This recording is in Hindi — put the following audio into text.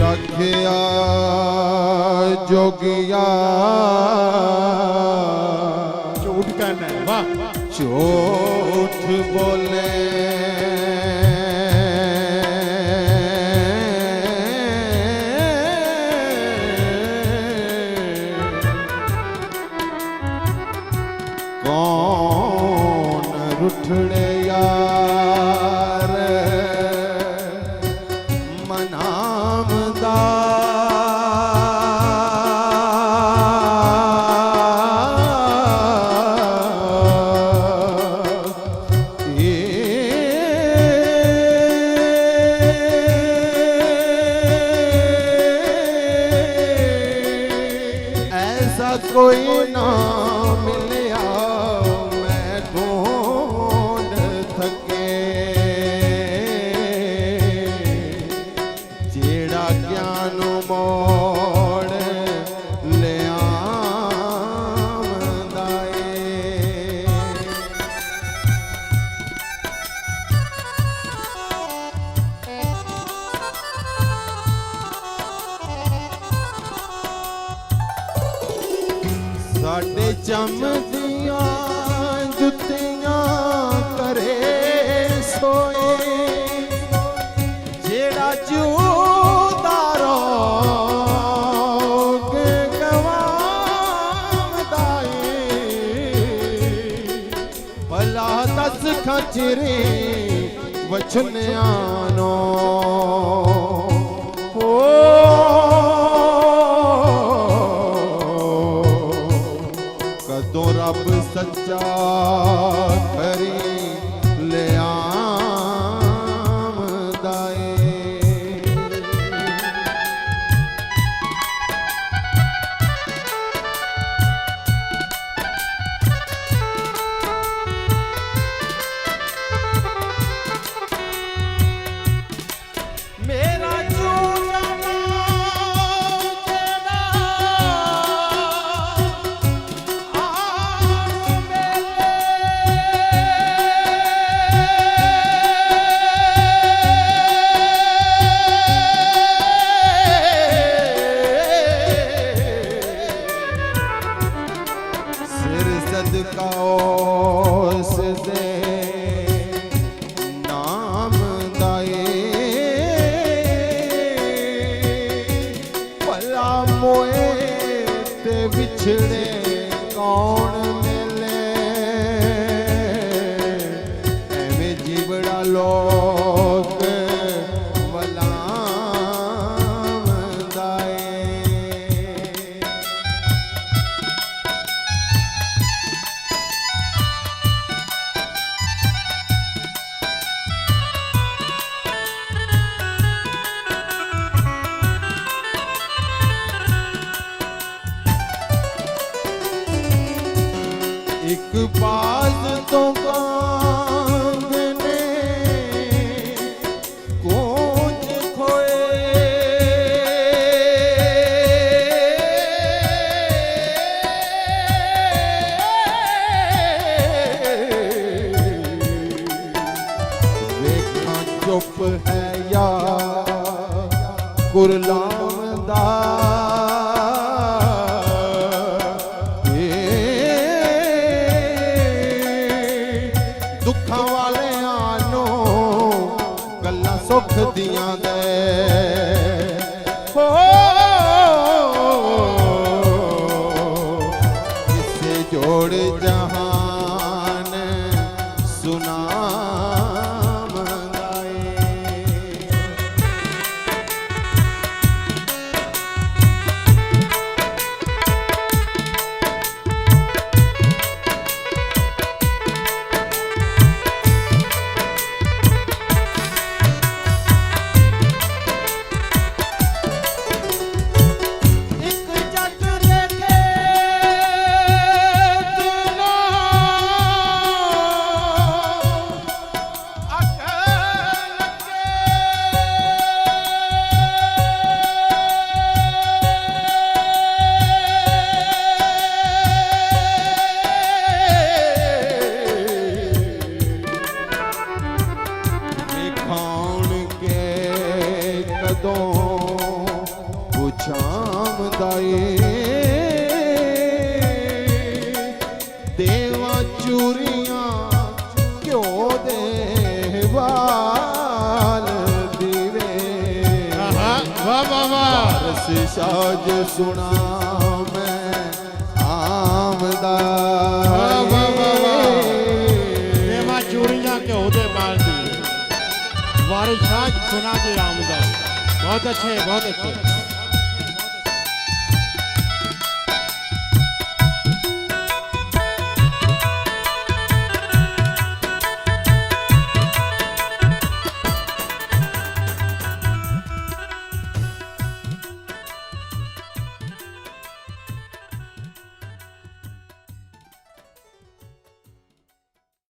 रखिया जोगिया झूठ कहना है, वाह झूठ बोले कौन रुठड़े यार मनामदा ऐसा कोई ना मिलिया मैं ढूंढ थके जेड़ा ज्ञान मोड़ ले आमदा ए। साडे चमदियां जुत्तियां करे सोए जेड़ा जूदा रोग गवांदा ए। भला दस खचरे वचनियां कदों रब सच्चा खरी ले आमदा ए। मेरा झूठा सिर सदका ओस दे नाम दाए भला मोए ते बिछड़े कौन मिले एवें जीवड़ा लोग वलामदा ए। एक बाज तो कांगने कोच खोए देखा चुप है या कुरलामदा दुखा वाले आनो गल्ला सुख दियां दे हो किसे जोड़ जहान सुना ਦਾਏ ਦੇਵਾ ਚੂਰੀਆਂ ਘਿਓ ਦੇ ਵਾਲ ਦੀਵੇ वाह वाह वाह ਰਸ ਸਾਜ ਸੁਣਾ ਮੈਂ ਆਮਦਾ वाह वाह वाह वाह देवा चूड़ियां के होदे बाल दी वारिस शाह सुना के आमदा बहुत अच्छे